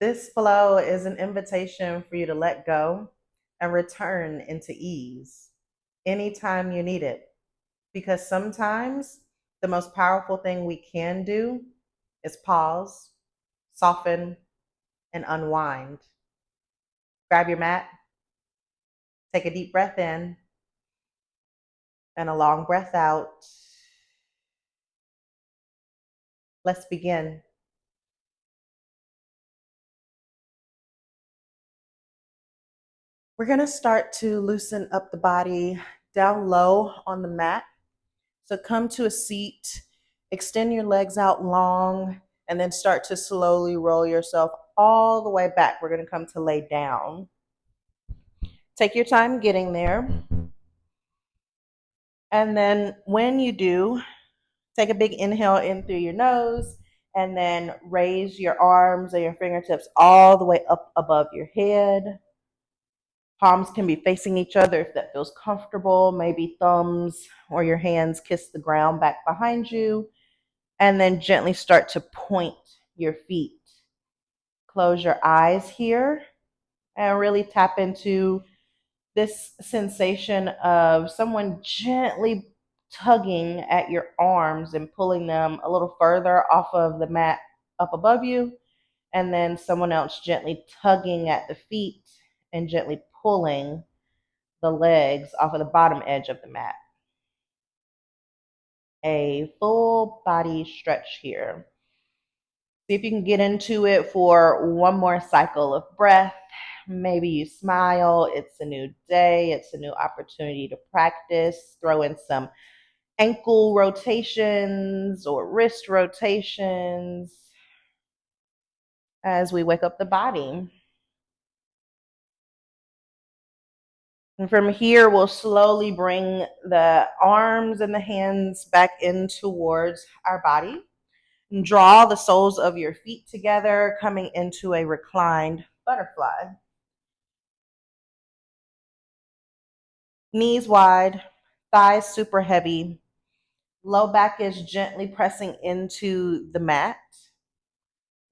This flow is an invitation for you to let go and return into ease anytime you need it. Because sometimes the most powerful thing we can do is pause, soften, and unwind. Grab your mat, take a deep breath in, and a long breath out. Let's begin. We're going to start to loosen up the body down low on the mat. So come to a seat, extend your legs out long, and then start to slowly roll yourself all the way back. We're going to come to lay down. Take your time getting there. And then when you do, take a big inhale in through your nose, and then raise your arms and your fingertips all the way up above your head. Palms can be facing each other if that feels comfortable. Maybe thumbs or your hands kiss the ground back behind you. And then gently start to point your feet. Close your eyes here and really tap into this sensation of someone gently tugging at your arms and pulling them a little further off of the mat up above you, and then someone else gently tugging at the feet and gently pulling the legs off of the bottom edge of the mat. A full body stretch here. See if you can get into it for one more cycle of breath. Maybe you smile. It's a new day. It's a new opportunity to practice. Throw in some ankle rotations or wrist rotations as we wake up the body. And from here, we'll slowly bring the arms and the hands back in towards our body. And draw the soles of your feet together, coming into a reclined butterfly. Knees wide, thighs super heavy. Low back is gently pressing into the mat.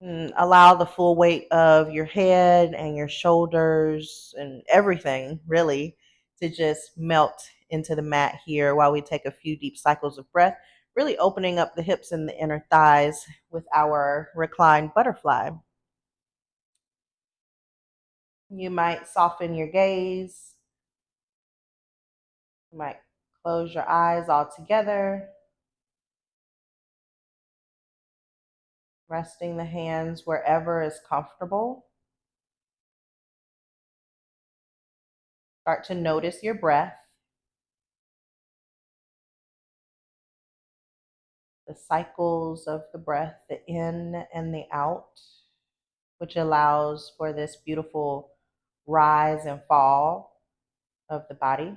And allow the full weight of your head and your shoulders and everything really to just melt into the mat here while we take a few deep cycles of breath, really opening up the hips and the inner thighs with our reclined butterfly. You might soften your gaze. You might close your eyes altogether. Resting the hands wherever is comfortable. Start to notice your breath. The cycles of the breath, the in and the out, which allows for this beautiful rise and fall of the body.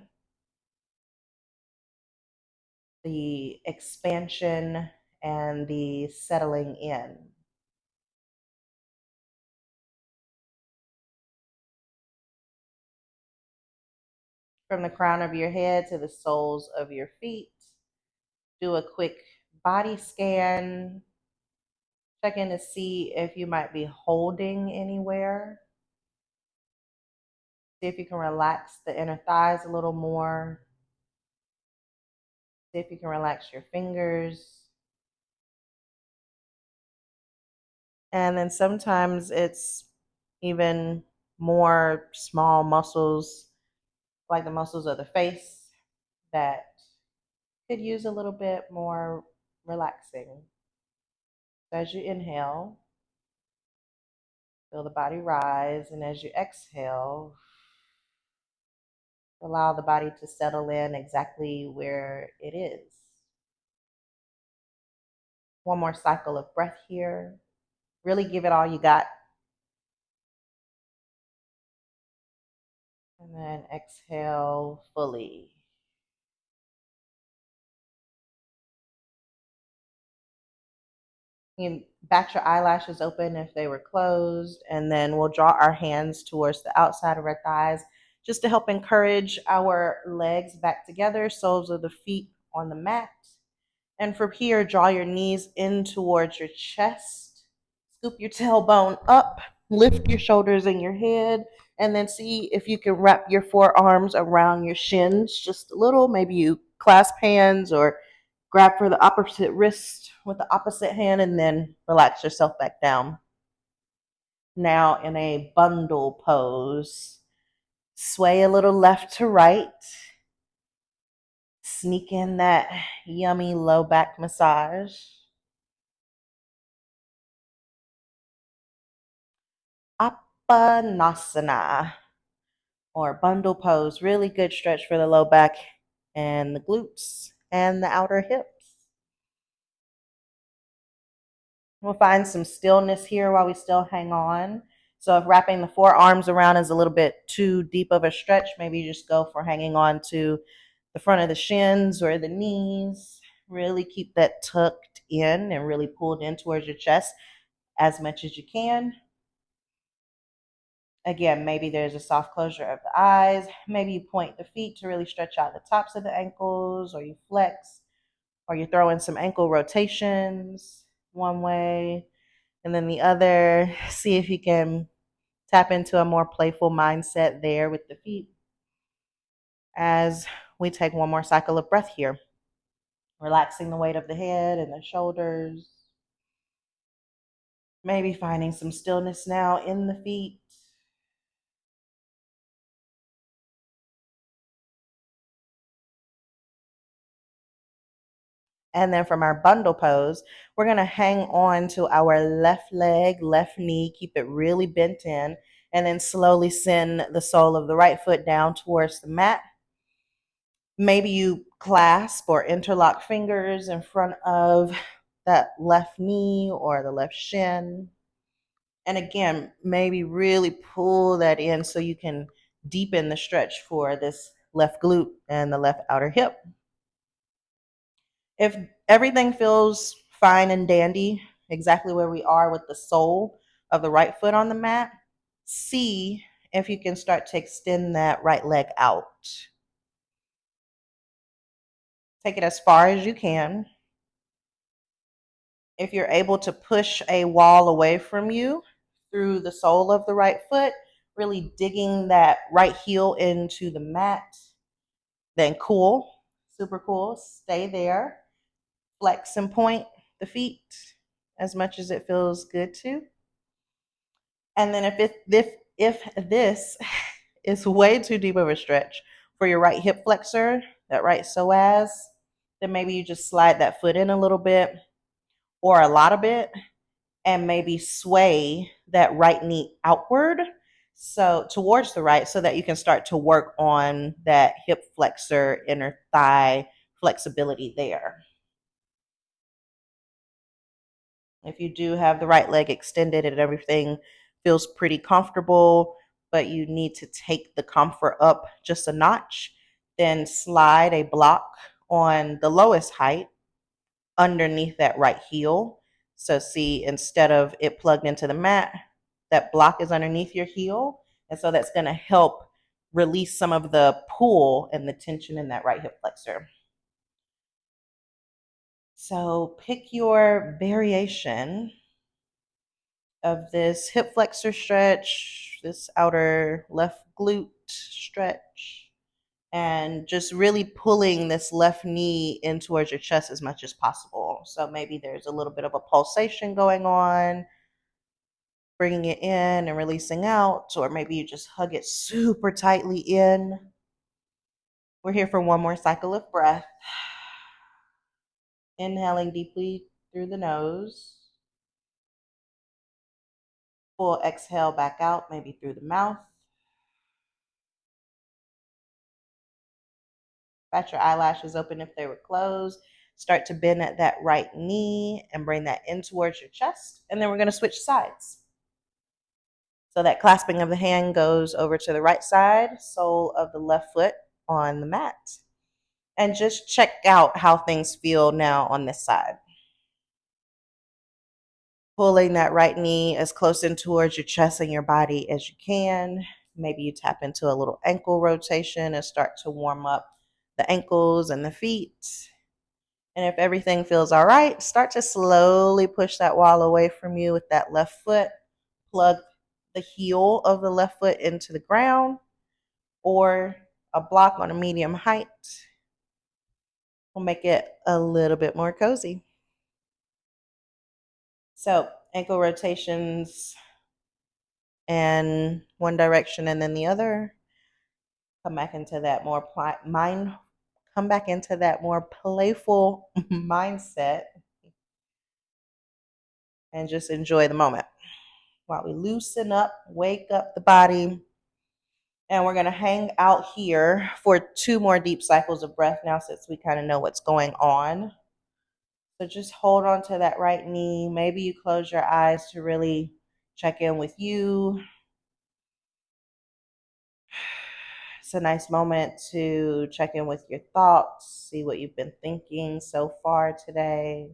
The expansion and the settling in. From the crown of your head to the soles of your feet, do a quick body scan. Check in to see if you might be holding anywhere. See if you can relax the inner thighs a little more. See if you can relax your fingers. And then sometimes it's even more small muscles, like the muscles of the face, that could use a little bit more relaxing. So as you inhale, feel the body rise, and as you exhale, allow the body to settle in exactly where it is. One more cycle of breath here. Really give it all you got. And then exhale fully. You can bat your eyelashes open if they were closed, and then we'll draw our hands towards the outside of our thighs just to help encourage our legs back together, soles of the feet on the mat. And from here, draw your knees in towards your chest. Scoop your tailbone up Lift your shoulders and your head, and then see if you can wrap your forearms around your shins just a little. Maybe you clasp hands or grab for the opposite wrist with the opposite hand, and then relax yourself back down. Now in a bundle pose, sway a little left to right, sneak in that yummy low back massage. Apanasana, or bundle pose. Really good stretch for the low back and the glutes and the outer hips. We'll find some stillness here while we still hang on. So if wrapping the forearms around is a little bit too deep of a stretch, maybe you just go for hanging on to the front of the shins or the knees. Really keep that tucked in and really pulled in towards your chest as much as you can. Again, maybe there's a soft closure of the eyes. Maybe you point the feet to really stretch out the tops of the ankles, or you flex, or you throw in some ankle rotations one way and then the other. See if you can tap into a more playful mindset there with the feet as we take one more cycle of breath here, relaxing the weight of the head and the shoulders. Maybe finding some stillness now in the feet. And then from our bundle pose, we're going to hang on to our left leg, left knee, keep it really bent in, and then slowly send the sole of the right foot down towards the mat. Maybe you clasp or interlock fingers in front of that left knee or the left shin. And again, maybe really pull that in so you can deepen the stretch for this left glute and the left outer hip. If everything feels fine and dandy, exactly where we are with the sole of the right foot on the mat, see if you can start to extend that right leg out. Take it as far as you can. If you're able to push a wall away from you through the sole of the right foot, really digging that right heel into the mat, then cool, super cool, stay there. Flex and point the feet as much as it feels good to. And then if this is way too deep of a stretch for your right hip flexor, that right psoas, then maybe you just slide that foot in a little bit or a lot of it, and maybe sway that right knee outward, so towards the right, so that you can start to work on that hip flexor, inner thigh flexibility there. If you do have the right leg extended and everything feels pretty comfortable, but you need to take the comfort up just a notch, then slide a block on the lowest height underneath that right heel. So see, instead of it plugged into the mat, that block is underneath your heel. And so that's going to help release some of the pull and the tension in that right hip flexor. So pick your variation of this hip flexor stretch, this outer left glute stretch, and just really pulling this left knee in towards your chest as much as possible. So maybe there's a little bit of a pulsation going on, bringing it in and releasing out, or maybe you just hug it super tightly in. We're here for one more cycle of breath. Inhaling deeply through the nose. Full exhale back out, maybe through the mouth. Bat your eyelashes open if they were closed. Start to bend at that right knee and bring that in towards your chest. And then we're going to switch sides. So that clasping of the hand goes over to the right side, sole of the left foot on the mat. And just check out how things feel now on this side. Pulling that right knee as close in towards your chest and your body as you can. Maybe you tap into a little ankle rotation and start to warm up the ankles and the feet. And if everything feels all right, start to slowly push that wall away from you with that left foot. Plug the heel of the left foot into the ground or a block on a medium height will make it a little bit more cozy. So ankle rotations and one direction and then the other. Come back into that more come back into that more playful mindset and just enjoy the moment while we loosen up, wake up the body. And we're going to hang out here for 2 more deep cycles of breath now since we kind of know what's going on. So just hold on to that right knee. Maybe you close your eyes to really check in with you. It's a nice moment to check in with your thoughts, see what you've been thinking so far today.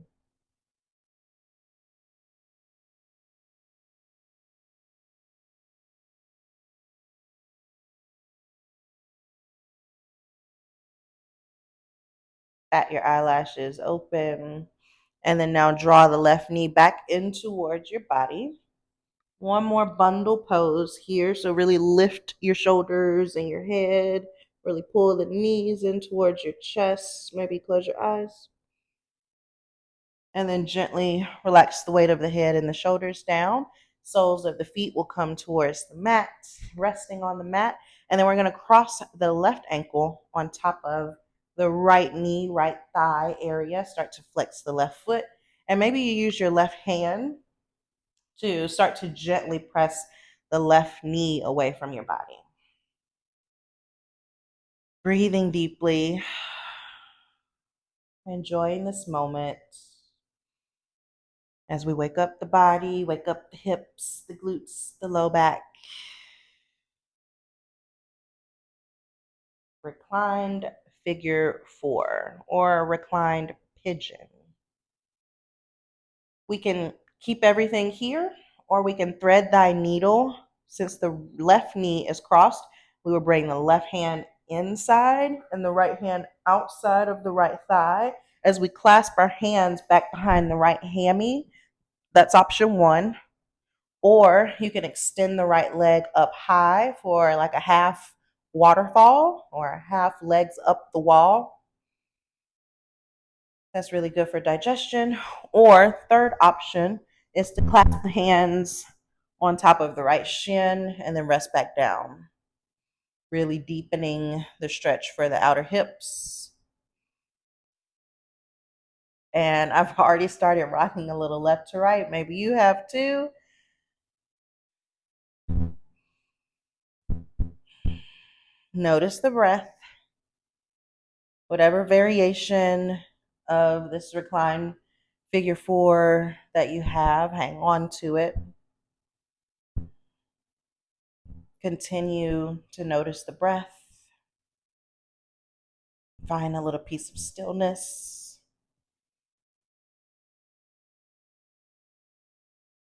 Bat your eyelashes open. And then now draw the left knee back in towards your body. One more bundle pose here. So really lift your shoulders and your head. Really pull the knees in towards your chest. Maybe close your eyes. And then gently relax the weight of the head and the shoulders down. Soles of the feet will come towards the mat, resting on the mat. And then we're going to cross the left ankle on top of the right knee, right thigh area. Start to flex the left foot. And maybe you use your left hand to start to gently press the left knee away from your body. Breathing deeply, enjoying this moment as we wake up the body, wake up the hips, the glutes, the low back. Reclined figure 4 or reclined pigeon. We can keep everything here or we can thread thy needle. Since the left knee is crossed, we will bring the left hand inside and the right hand outside of the right thigh as we clasp our hands back behind the right hammy. That's option 1. Or you can extend the right leg up high for like a half waterfall or half legs up the wall. That's really good for digestion. Or third option is to clasp the hands on top of the right shin and then rest back down. Really deepening the stretch for the outer hips. And I've already started rocking a little left to right. Maybe you have too. Notice the breath. Whatever variation of this reclined figure 4 that you have, hang on to it. Continue to notice the breath. Find a little piece of stillness.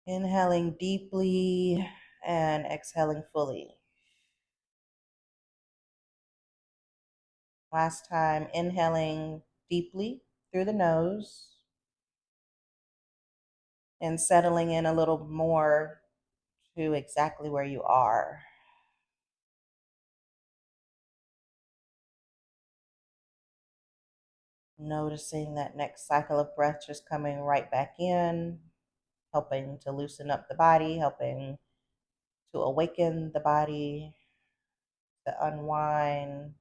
Inhaling deeply and exhaling fully. Last time, inhaling deeply through the nose and settling in a little more to exactly where you are. Noticing that next cycle of breath just coming right back in, helping to loosen up the body, helping to awaken the body, to unwind,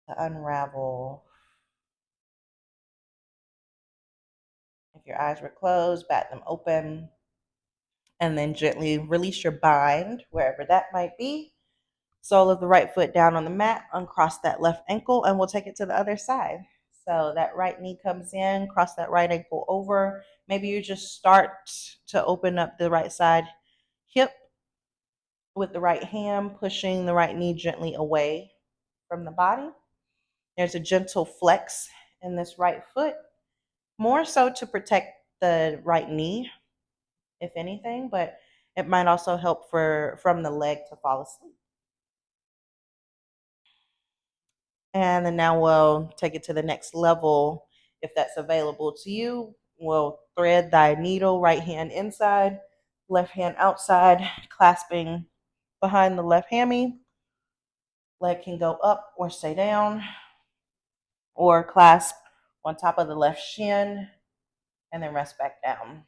to unravel. If your eyes were closed, bat them open, and then gently release your bind, wherever that might be. Sole of the right foot down on the mat, uncross that left ankle, and we'll take it to the other side. So that right knee comes in, cross that right ankle over. Maybe you just start to open up the right side hip with the right hand, pushing the right knee gently away from the body. There's a gentle flex in this right foot, more so to protect the right knee, if anything, but it might also help from the leg to fall asleep. And then now we'll take it to the next level if that's available to you. We'll thread thy needle, right hand inside, Left hand outside, clasping behind the left hammy. Leg can go up or stay down, or clasp on top of the left shin and then rest back down.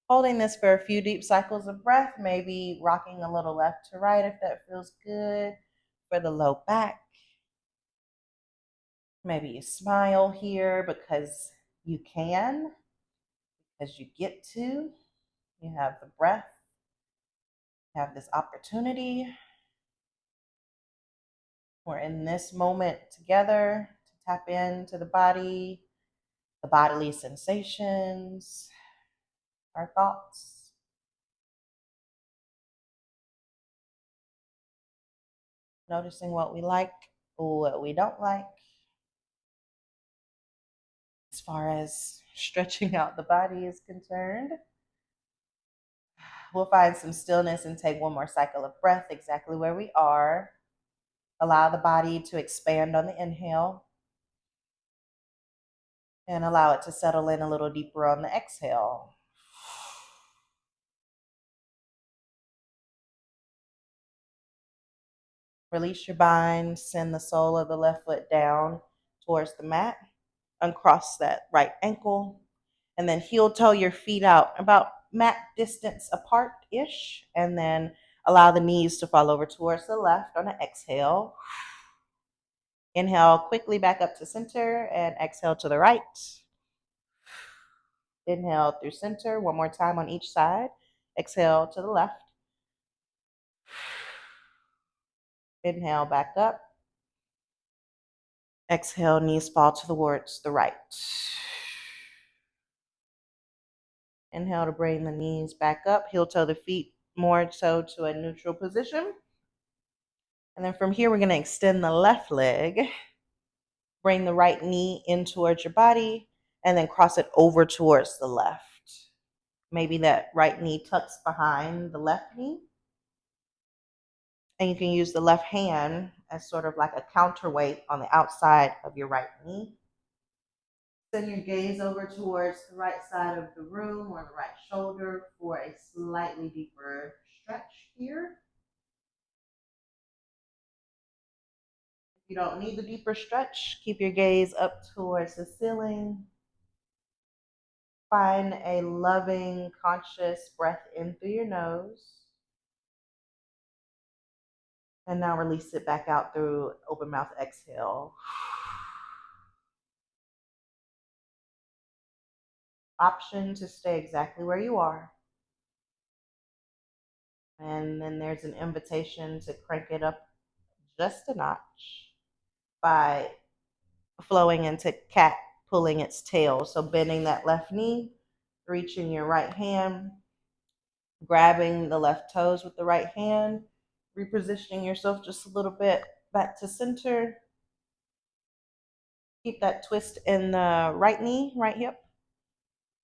Holding this for a few deep cycles of breath, maybe rocking a little left to right if that feels good for the low back. Maybe you smile here because you can, because you get to. You have the breath, you have this opportunity. We're in this moment together to tap into the body, the bodily sensations, our thoughts. Noticing what we like, what we don't like, as far as stretching out the body is concerned. We'll find some stillness and take one more cycle of breath exactly where we are. Allow the body to expand on the inhale and allow it to settle in a little deeper on the exhale. Release your bind, send the sole of the left foot down towards the mat, uncross that right ankle, and then heel toe your feet out about mat distance apart-ish, and then allow the knees to fall over towards the left on an exhale. Inhale quickly back up to center and exhale to the right. Inhale through center, one more time on each side. Exhale to the left. Inhale back up. Exhale, knees fall towards the right. Inhale to bring the knees back up, heel toe the feet more so to a neutral position. And then from here, we're going to extend the left leg, bring the right knee in towards your body, and then cross it over towards the left. Maybe that right knee tucks behind the left knee. And you can use the left hand as sort of like a counterweight on the outside of your right knee. Send your gaze over towards the right side of the room or the right shoulder for a slightly deeper stretch here. If you don't need the deeper stretch, keep your gaze up towards the ceiling. Find a loving, conscious breath in through your nose. And now release it back out through open mouth exhale. Option to stay exactly where you are. And then there's an invitation to crank it up just a notch by flowing into cat pulling its tail. So bending that left knee, reaching your right hand, grabbing the left toes with the right hand, repositioning yourself just a little bit back to center. Keep that twist in the right knee, right hip,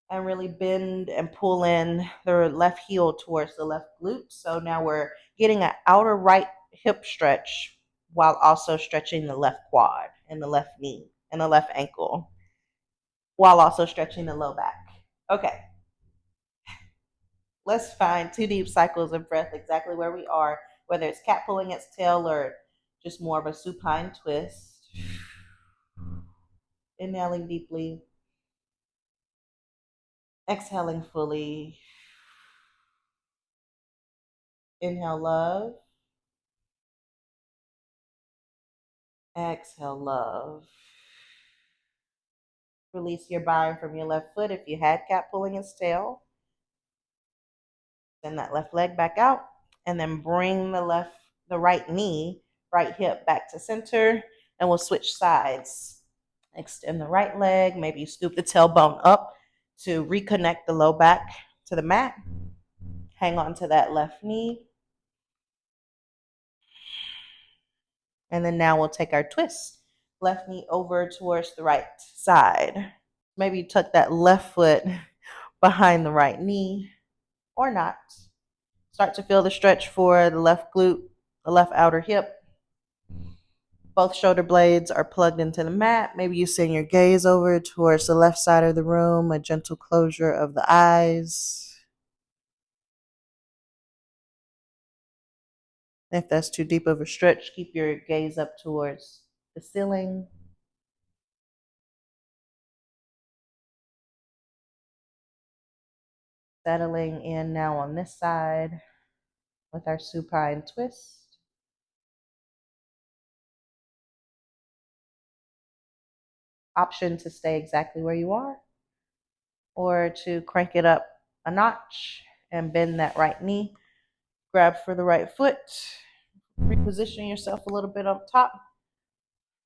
and really bend and pull in the left heel towards the left glute. So now we're getting an outer right hip stretch while also stretching the left quad and the left knee and the left ankle while also stretching the low back. Okay. Let's find 2 deep cycles of breath exactly where we are, whether it's cat pulling its tail or just more of a supine twist. Inhaling deeply. Exhaling fully. Inhale love. Exhale love. Release your bind from your left foot if you had cat pulling its tail. Send that left leg back out and then bring the right knee, right hip back to center, and we'll switch sides. Extend the right leg, maybe you scoop the tailbone up to reconnect the low back to the mat. Hang on to that left knee. And then now we'll take our twist. Left knee over towards the right side. Maybe tuck that left foot behind the right knee or not. Start to feel the stretch for the left glute, the left outer hip. Both shoulder blades are plugged into the mat. Maybe you send your gaze over towards the left side of the room, a gentle closure of the eyes. If that's too deep of a stretch, keep your gaze up towards the ceiling. Settling in now on this side with our supine twist. Option to stay exactly where you are or to crank it up a notch and bend that right knee. Grab for the right foot. Reposition yourself a little bit up top.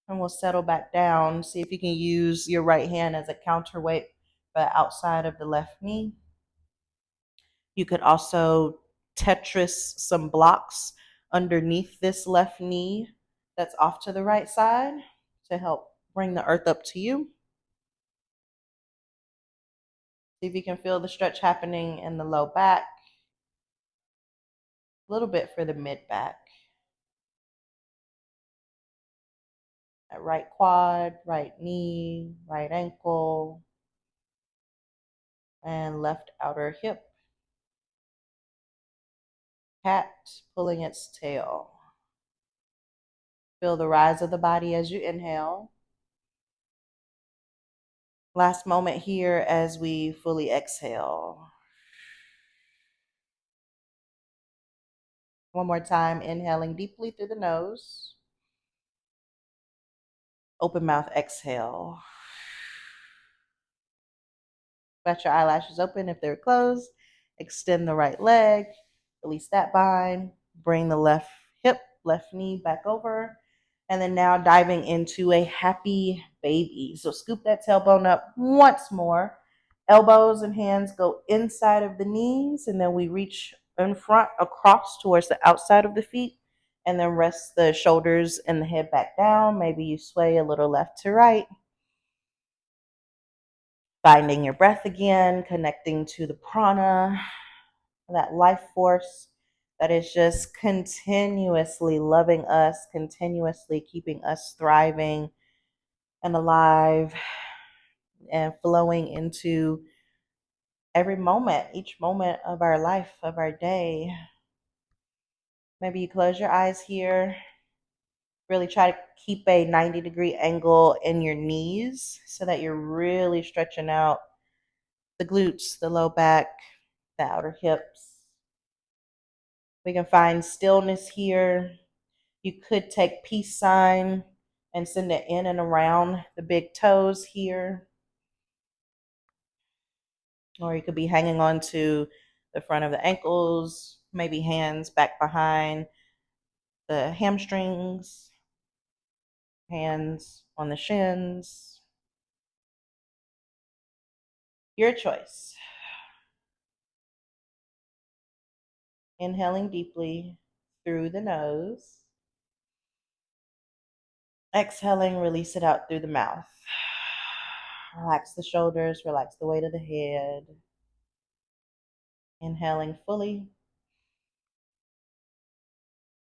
And we'll settle back down. See if you can use your right hand as a counterweight, but outside of the left knee. You could also Tetris some blocks underneath this left knee that's off to the right side to help bring the earth up to you. See if you can feel the stretch happening in the low back, a little bit for the mid back. That right quad, right knee, right ankle, and left outer hip. Cat pulling its tail. Feel the rise of the body as you inhale. Last moment here as we fully exhale. One more time, inhaling deeply through the nose. Open mouth exhale. Let your eyelashes open if they're closed. Extend the right leg. Release that bind. Bring the left hip, left knee back over. And then now diving into a happy baby. So scoop that tailbone up once more. Elbows and hands go inside of the knees. And then we reach in front across towards the outside of the feet. And then rest the shoulders and the head back down. Maybe you sway a little left to right. Finding your breath again, connecting to the prana, that life force that is just continuously loving us, continuously keeping us thriving and alive and flowing into every moment, each moment of our life, of our day. Maybe you close your eyes here. Really try to keep a 90-degree angle in your knees so that you're really stretching out the glutes, the low back, the outer hips. We can find stillness here. You could take peace sign and send it in and around the big toes here. Or you could be hanging on to the front of the ankles, maybe hands back behind the hamstrings, hands on the shins. Your choice. Inhaling deeply through the nose. Exhaling, release it out through the mouth. Relax the shoulders, relax the weight of the head. Inhaling fully.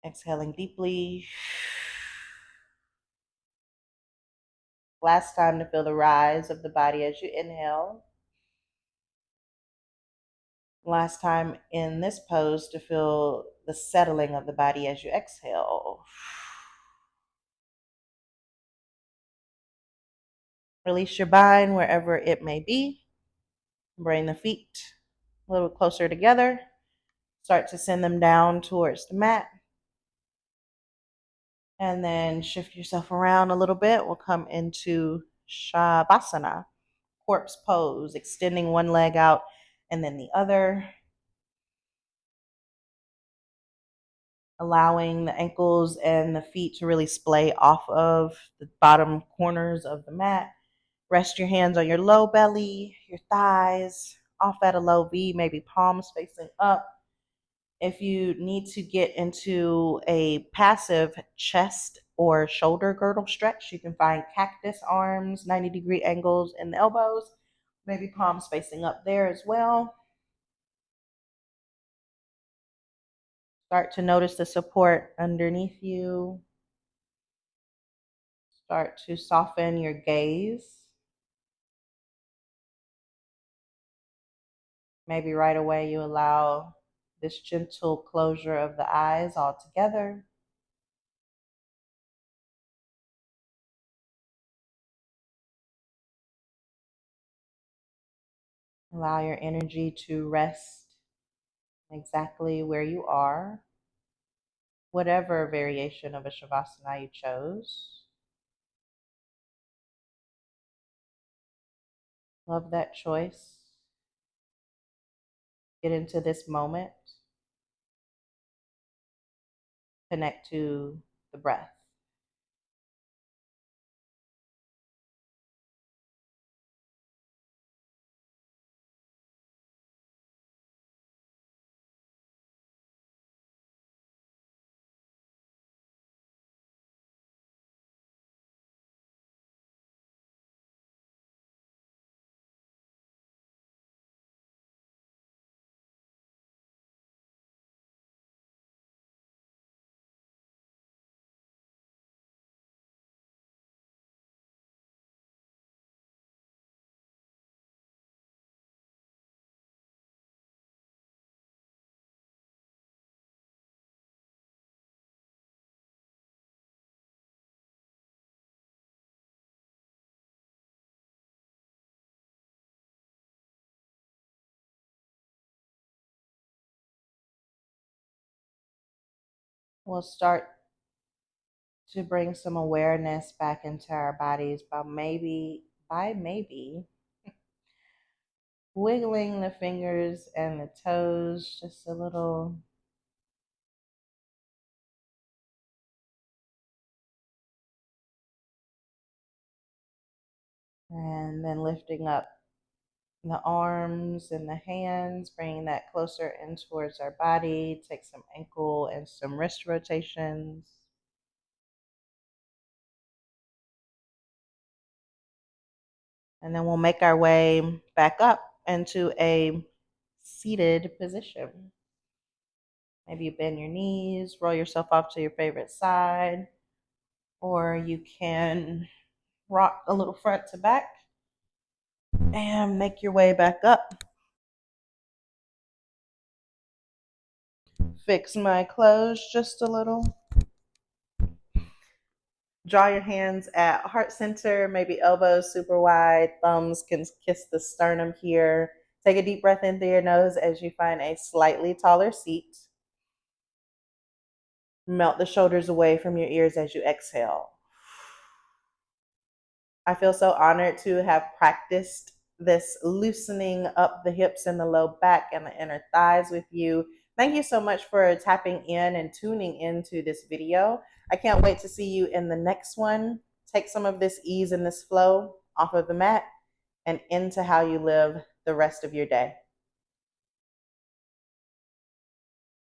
Exhaling deeply. Last time to feel the rise of the body as you inhale. Last time in this pose to feel the settling of the body as you exhale. Release your bind wherever it may be. Bring the feet a little closer together. Start to send them down towards the mat. And then shift yourself around a little bit. We'll come into Savasana, corpse pose, extending one leg out and then the other. Allowing the ankles and the feet to really splay off of the bottom corners of the mat. Rest your hands on your low belly, your thighs, off at a low V, maybe palms facing up. If you need to get into a passive chest or shoulder girdle stretch, you can find cactus arms, 90-degree angles in the elbows, maybe palms facing up there as well. Start to notice the support underneath you. Start to soften your gaze. Maybe right away you allow this gentle closure of the eyes all together. Allow your energy to rest exactly where you are, whatever variation of a Savasana you chose. Love that choice. Get into this moment. Connect to the breath. We'll start to bring some awareness back into our bodies by maybe wiggling the fingers and the toes just a little. And then lifting up the arms and the hands, bringing that closer in towards our body. Take some ankle and some wrist rotations. And then we'll make our way back up into a seated position. Maybe you bend your knees, roll yourself off to your favorite side, or you can rock a little front to back and make your way back up. Fix my clothes just a little. Draw your hands at heart center, maybe elbows super wide, thumbs can kiss the sternum here. Take a deep breath in through your nose as you find a slightly taller seat. Melt the shoulders away from your ears as you exhale. I feel so honored to have practiced this loosening up the hips and the low back and the inner thighs with you. Thank you so much for tapping in and tuning into this video. I can't wait to see you in the next one. Take some of this ease and this flow off of the mat and into how you live the rest of your day.